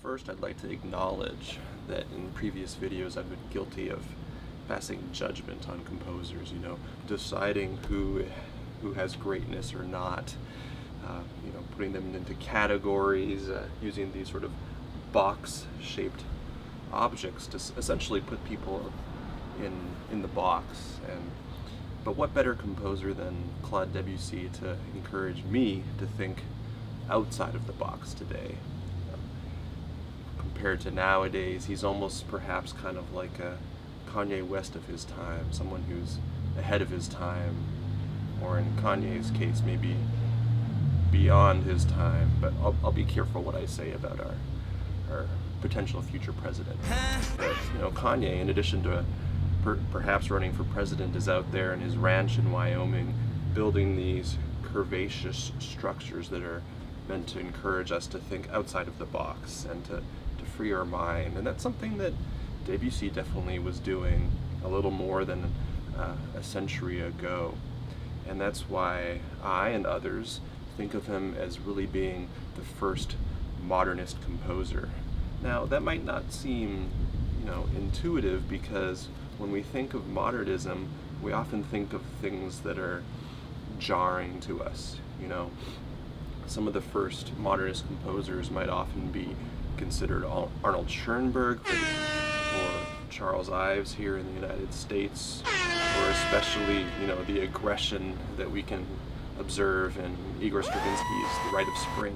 First, I'd like to acknowledge that in previous videos I've been guilty of passing judgment on composers, deciding who has greatness or not, putting them into categories, using these sort of box-shaped objects to essentially put people in the box. But what better composer than Claude Debussy to encourage me to think outside of the box today? Compared to nowadays, he's almost perhaps kind of like a Kanye West of his time, someone who's ahead of his time, or in Kanye's case, maybe beyond his time. But I'll be careful what I say about our potential future president. But Kanye, in addition to perhaps running for president, is out there in his ranch in Wyoming building these curvaceous structures that are meant to encourage us to think outside of the box and to free our mind. And that's something that Debussy definitely was doing a little more than a century ago. And that's why I and others think of him as really being the first modernist composer. Now, that might not seem, intuitive, because when we think of modernism, we often think of things that are jarring to us. Some of the first modernist composers might often be considered Arnold Schoenberg or Charles Ives here in the United States, or especially, the aggression that we can observe in Igor Stravinsky's The Rite of Spring.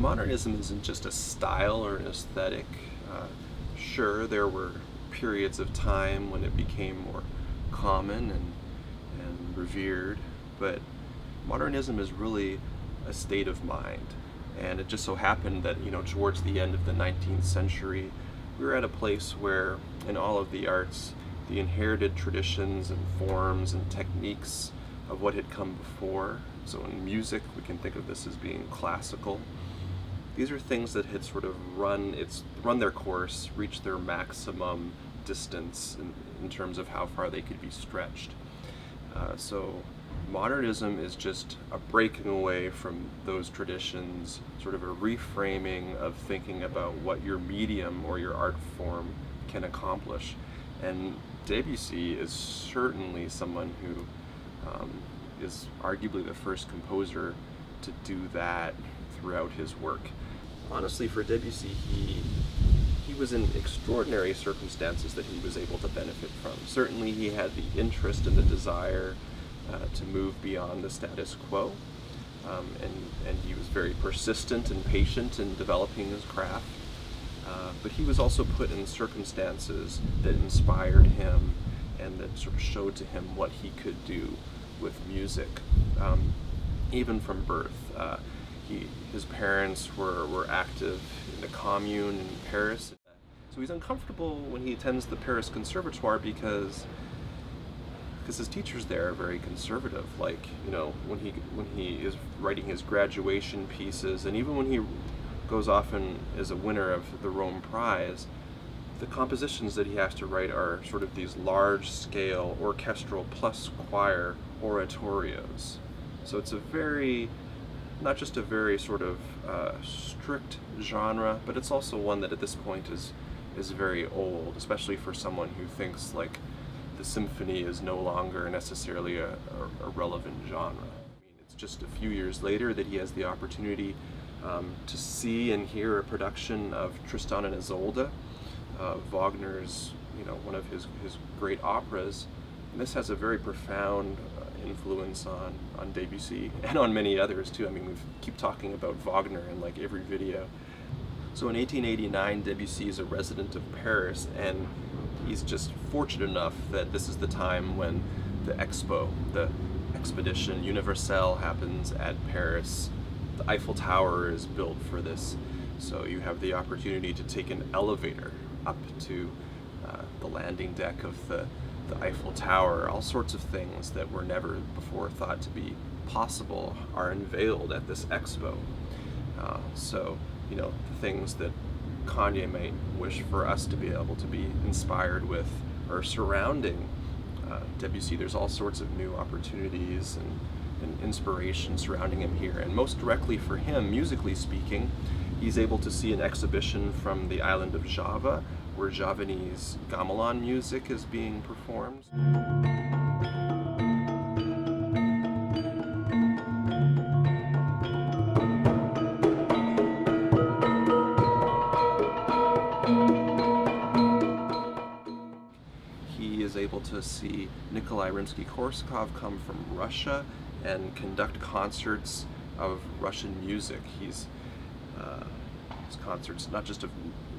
Modernism isn't just a style or an aesthetic. Sure, there were periods of time when it became more common and revered, but modernism is really a state of mind. And it just so happened that, towards the end of the 19th century, we were at a place where, in all of the arts, the inherited traditions and forms and techniques of what had come before. So in music, we can think of this as being classical. These are things that had sort of run their course, reached their maximum distance in terms of how far they could be stretched. So modernism is just a breaking away from those traditions, sort of a reframing of thinking about what your medium or your art form can accomplish. And Debussy is certainly someone who is arguably the first composer to do that throughout his work. Honestly, for Debussy, he was in extraordinary circumstances that he was able to benefit from. Certainly he had the interest and the desire to move beyond the status quo, and he was very persistent and patient in developing his craft. But he was also put in circumstances that inspired him and that sort of showed to him what he could do with music, even from birth. His parents were active in the commune in Paris. So he's uncomfortable when he attends the Paris Conservatoire because his teachers there are very conservative. Like, when he is writing his graduation pieces, and even when he goes off and is a winner of the Rome Prize, the compositions that he has to write are sort of these large-scale orchestral plus choir oratorios. So it's not just a very sort of strict genre, but it's also one that at this point is very old, especially for someone who thinks like the symphony is no longer necessarily a relevant genre. It's just a few years later that he has the opportunity to see and hear a production of Tristan and Isolde, Wagner's, one of his great operas. And this has a very profound influence on Debussy and on many others too. We keep talking about Wagner in like every video. So in 1889, Debussy is a resident of Paris, and he's just fortunate enough that this is the time when the expedition universelle happens at Paris. The Eiffel Tower is built for this So you have the opportunity to take an elevator up to the landing deck of the Eiffel Tower. All sorts of things that were never before thought to be possible are unveiled at this expo. So, the things that Kanye might wish for us to be able to be inspired with or surrounding Debussy, there's all sorts of new opportunities and inspiration surrounding him here. And most directly for him, musically speaking, he's able to see an exhibition from the island of Java, where Javanese gamelan music is being performed. He is able to see Nikolai Rimsky-Korsakov come from Russia and conduct concerts of Russian music. His concerts, not just of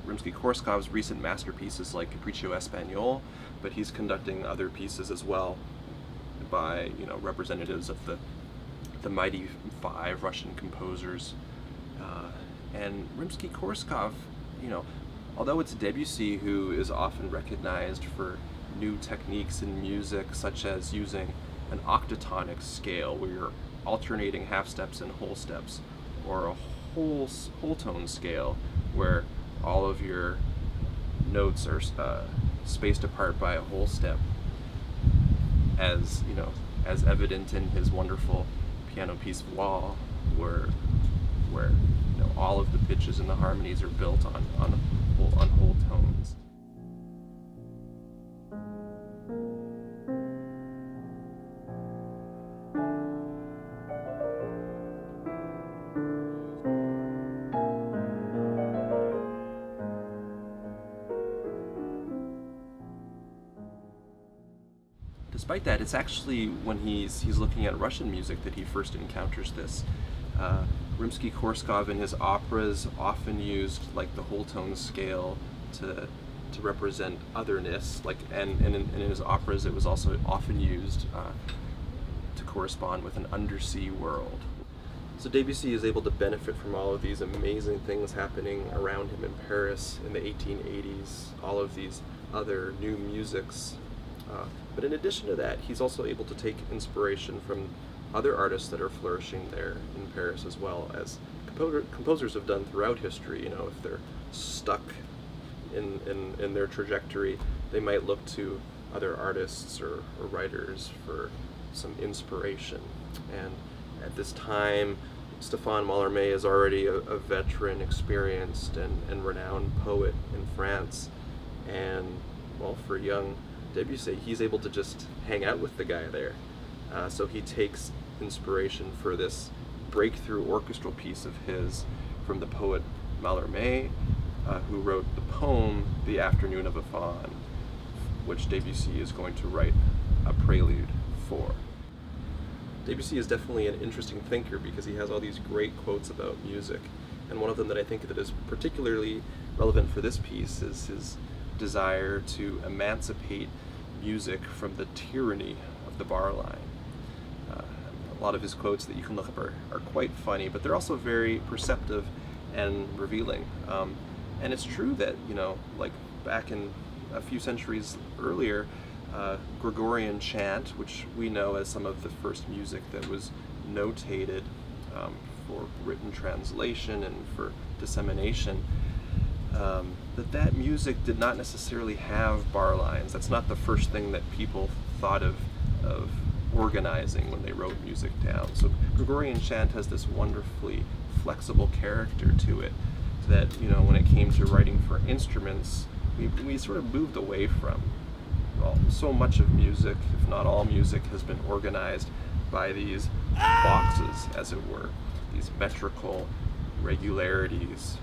Rimsky-Korsakov's recent masterpieces like Capriccio Espagnol, but he's conducting other pieces as well by representatives of the mighty five Russian composers. And Rimsky-Korsakov, although it's Debussy who is often recognized for new techniques in music, such as using an octatonic scale where you're alternating half steps and whole steps, or a whole tone scale where all of your notes are spaced apart by a whole step, as evident in his wonderful piano piece Wall, where all of the pitches and the harmonies are built on whole tones. Despite that, it's actually when he's looking at Russian music that he first encounters this. Rimsky-Korsakov in his operas often used the whole tone scale to represent otherness, and in his operas it was also often used to correspond with an undersea world. So Debussy is able to benefit from all of these amazing things happening around him in Paris in the 1880s, all of these other new musics. But in addition to that, he's also able to take inspiration from other artists that are flourishing there in Paris, as well as composers have done throughout history. If they're stuck in their trajectory, they might look to other artists or writers for some inspiration. And at this time, Stéphane Mallarmé is already a veteran, experienced, and renowned poet in France. And, for young Debussy, he's able to just hang out with the guy there. So he takes inspiration for this breakthrough orchestral piece of his from the poet Mallarmé, who wrote the poem The Afternoon of a Faun, which Debussy is going to write a prelude for. Debussy is definitely an interesting thinker because he has all these great quotes about music, and one of them that I think that is particularly relevant for this piece is his desire to emancipate music from the tyranny of the bar line. A lot of his quotes that you can look up are quite funny, but they're also very perceptive and revealing. And it's true that, back in a few centuries earlier, Gregorian chant, which we know as some of the first music that was notated for written translation and for dissemination, that music did not necessarily have bar lines. That's not the first thing that people thought of organizing when they wrote music down. So Gregorian chant has this wonderfully flexible character to it that, when it came to writing for instruments, we sort of moved away from. Well, so much of music, if not all music, has been organized by these boxes, as it were, these metrical regularities.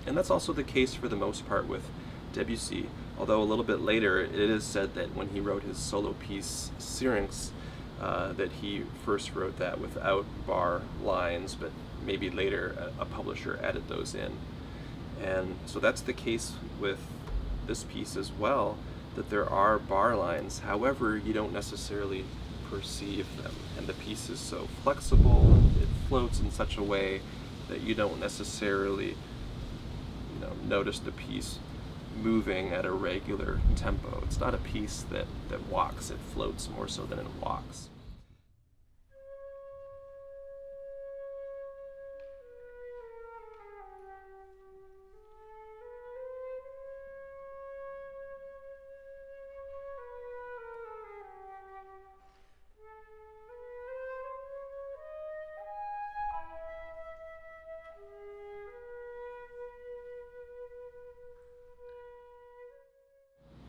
And that's also the case for the most part with Debussy, although a little bit later it is said that when he wrote his solo piece Syrinx, that he first wrote that without bar lines, but maybe later a publisher added those in. And so that's the case with this piece as well, that there are bar lines. However, you don't necessarily perceive them, and the piece is so flexible, it floats in such a way that you don't necessarily, notice the piece moving at a regular tempo. It's not a piece that walks, it floats more so than it walks.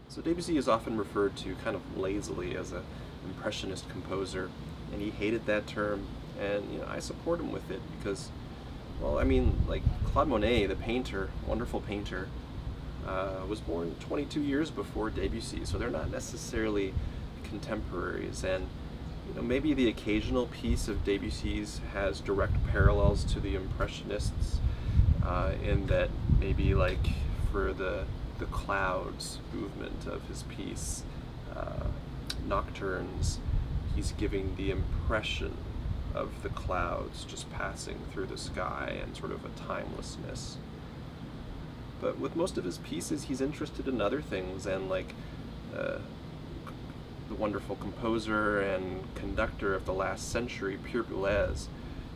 So Debussy is often referred to kind of lazily as an impressionist composer, and he hated that term, and I support him with it because, well, I mean, like Claude Monet, the painter, wonderful painter, was born 22 years before Debussy, so they're not necessarily contemporaries, and maybe the occasional piece of Debussy's has direct parallels to the Impressionists, in that maybe like for the clouds movement of his piece, Nocturnes, he's giving the impression of the clouds just passing through the sky and sort of a timelessness. But with most of his pieces, he's interested in other things, and like the wonderful composer and conductor of the last century, Pierre Boulez,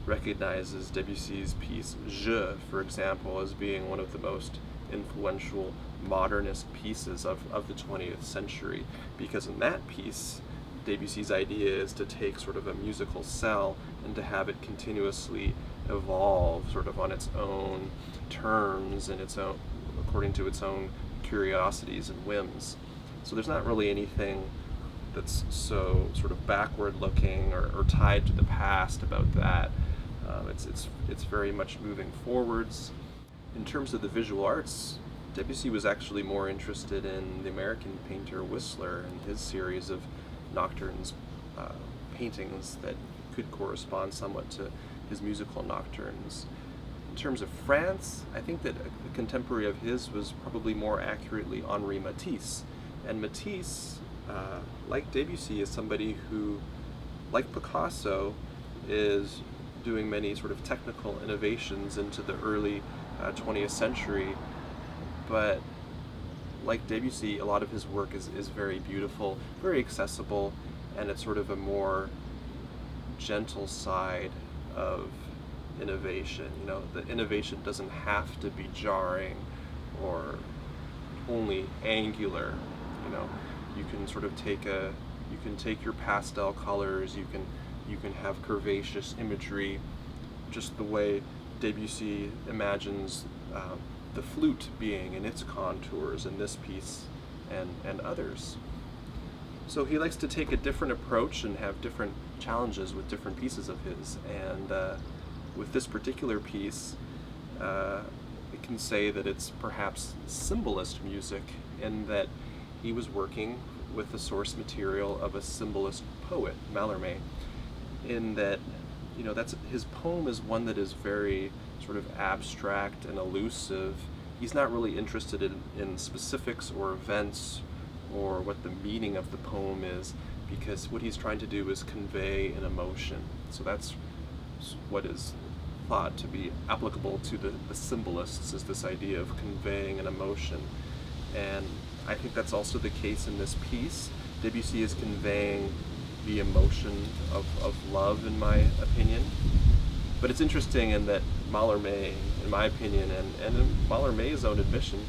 recognizes Debussy's piece Je, for example, as being one of the most influential modernist pieces of the 20th century, because in that piece, Debussy's idea is to take sort of a musical cell and to have it continuously evolve sort of on its own terms and its own, according to its own curiosities and whims. So there's not really anything that's so sort of backward looking or tied to the past about that. It's very much moving forwards. In terms of the visual arts, Debussy was actually more interested in the American painter Whistler and his series of nocturnes paintings that could correspond somewhat to his musical nocturnes. In terms of France, I think that a contemporary of his was probably more accurately Henri Matisse. And Matisse, like Debussy, is somebody who, like Picasso, is doing many sort of technical innovations into the early 20th century, but like Debussy, a lot of his work is very beautiful, very accessible, and it's sort of a more gentle side of innovation. The innovation doesn't have to be jarring or only angular. You can sort of take your pastel colors, you can have curvaceous imagery, just the way Debussy imagines the flute being in its contours in this piece and others. So he likes to take a different approach and have different challenges with different pieces of his. And with this particular piece, we can say that it's perhaps symbolist music, in that he was working with the source material of a symbolist poet, Mallarmé, in that that's his poem is one that is very sort of abstract and elusive. He's not really interested in specifics or events or what the meaning of the poem is, because what he's trying to do is convey an emotion. So that's what is thought to be applicable to the symbolists, is this idea of conveying an emotion. And I think that's also the case in this piece. Debussy is conveying the emotion of love, in my opinion. But it's interesting in that Mallarmé, in my opinion, and in Mallarmé's own admission,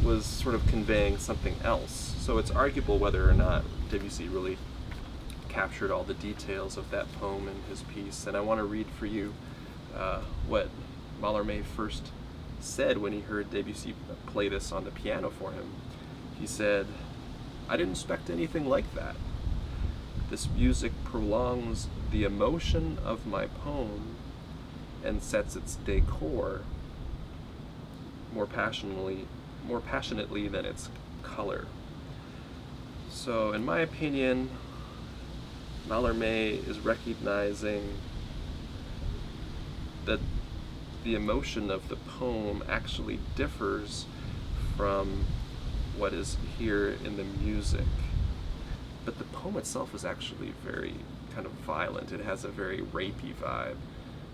was sort of conveying something else. So it's arguable whether or not Debussy really captured all the details of that poem in his piece. And I want to read for you what Mallarmé first said when he heard Debussy play this on the piano for him. He said, "I didn't expect anything like that. This music prolongs the emotion of my poem and sets its decor more passionately than its color." So in my opinion, Mallarmé is recognizing that the emotion of the poem actually differs from what is here in the music. But the poem itself is actually very kind of violent. It has a very rapey vibe.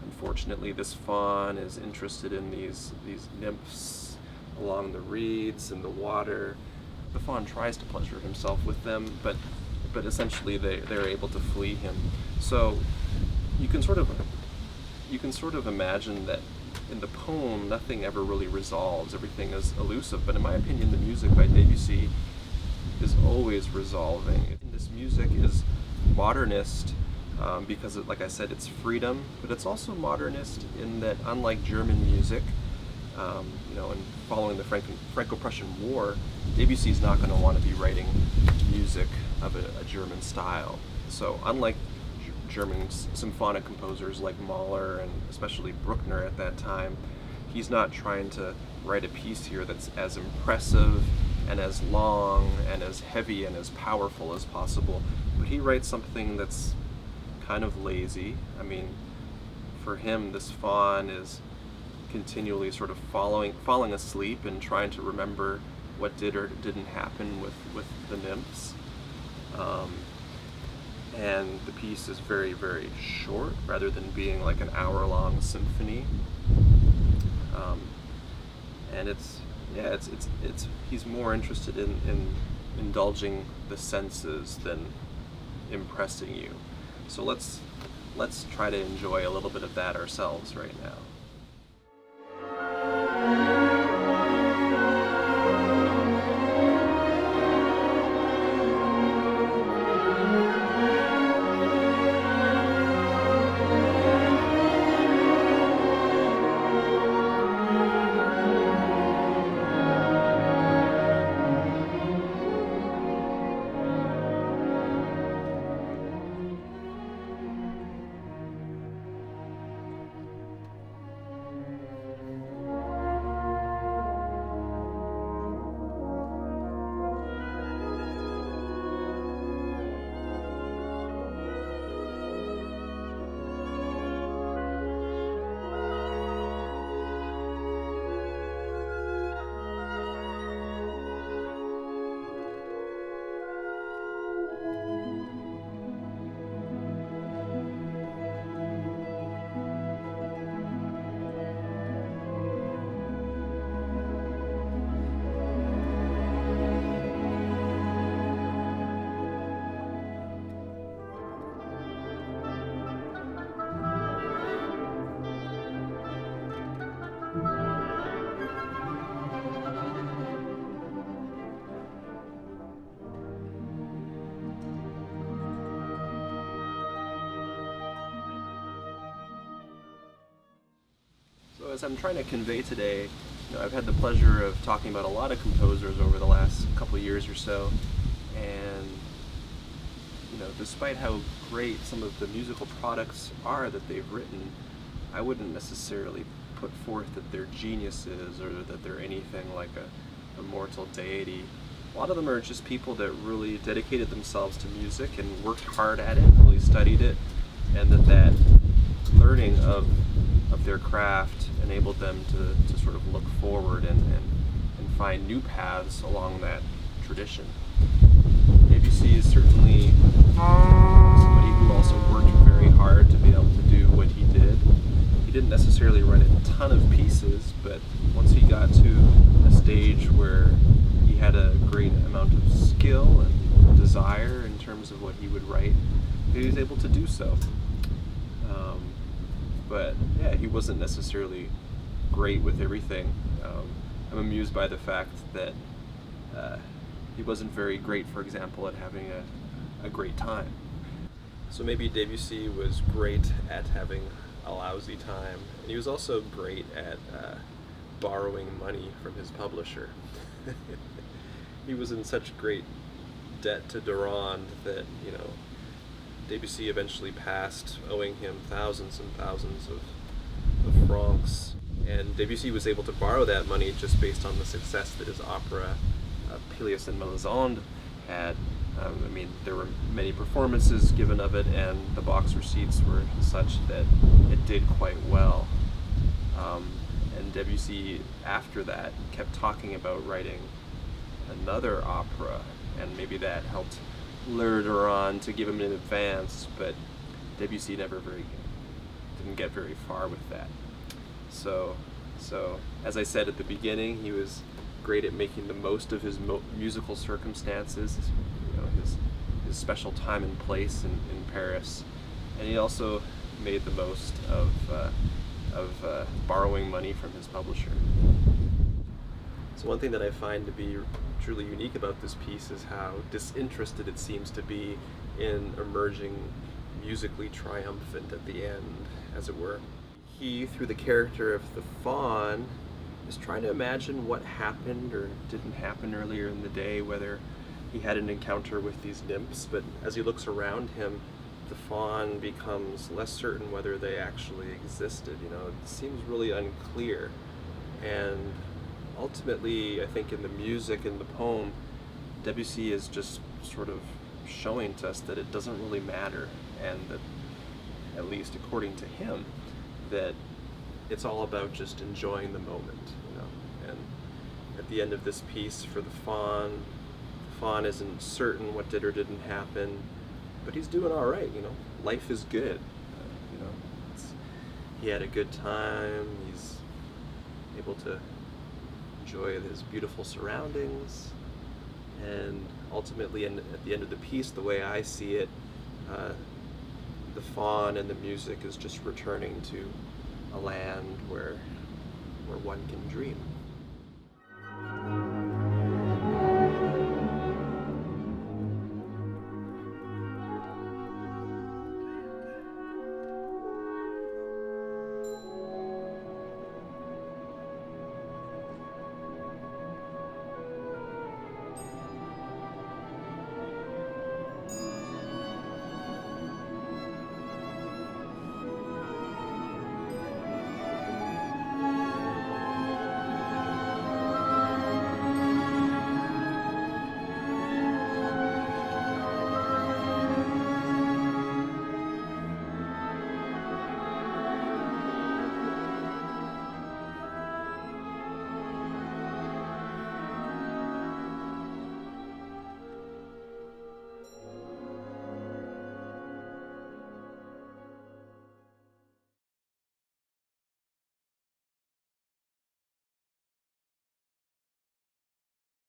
unfortunately, this faun is interested in these nymphs along the reeds and the water. The faun tries to pleasure himself with them, but essentially they're able to flee him. So you can sort of imagine that in the poem nothing ever really resolves. Everything is elusive. But in my opinion, the music by Debussy is always resolving. This music is modernist because, like I said, it's freedom, but it's also modernist in that, unlike German music, and following the Franco-Prussian War, Debussy's not going to want to be writing music of a German style. So unlike German symphonic composers like Mahler and especially Bruckner at that time, he's not trying to write a piece here that's as impressive and as long and as heavy and as powerful as possible, but he writes something that's kind of lazy. I mean, for him, this faun is continually sort of falling asleep and trying to remember what did or didn't happen with the nymphs. And the piece is very, very short, rather than being like an hour-long symphony. And it's he's more interested in indulging the senses than impressing you. So let's try to enjoy a little bit of that ourselves right now. So as I'm trying to convey today, I've had the pleasure of talking about a lot of composers over the last couple of years or so, and despite how great some of the musical products are that they've written, I wouldn't necessarily put forth that they're geniuses or that they're anything like a mortal deity. A lot of them are just people that really dedicated themselves to music and worked hard at it, really studied it, and that learning of their craft enabled them to sort of look forward and find new paths along that tradition. Debussy is certainly somebody who also worked very hard to be able to do what he did. He didn't necessarily write a ton of pieces, but once he got to a stage where he had a great amount of skill and desire in terms of what he would write, he was able to do so. But yeah, he wasn't necessarily great with everything. I'm amused by the fact that he wasn't very great, for example, at having a great time. So maybe Debussy was great at having a lousy time, and he was also great at borrowing money from his publisher. He was in such great debt to Durand that, Debussy eventually passed, owing him thousands and thousands of francs. And Debussy was able to borrow that money just based on the success that his opera, Peleus and Melisande, had. There were many performances given of it, and the box receipts were such that it did quite well. And Debussy, after that, kept talking about writing another opera, and maybe that helped lure Durand to give him an advance, but Debussy never didn't get very far with that. So as I said at the beginning, he was great at making the most of his musical circumstances, you know, his special time and place in Paris, and he also made the most of borrowing money from his publisher. So one thing that I find to be truly unique about this piece is how disinterested it seems to be in emerging musically triumphant at the end, as it were. He, through the character of the Faun, is trying to imagine what happened or didn't happen earlier in the day, whether he had an encounter with these nymphs, but as he looks around him, the Faun becomes less certain whether they actually existed. You know, it seems really unclear. And ultimately, I think in the music in the poem, Debussy is just sort of showing to us that it doesn't really matter, and that, at least according to him, that it's all about just enjoying the moment, you know. And at the end of this piece, for the Faun isn't certain what did or didn't happen, but he's doing all right, you know. Life is good, you know. He had a good time. He's able to enjoy his beautiful surroundings, and ultimately, at the end of the piece, the way I see it, the Faun and the music is just returning to a land where one can dream.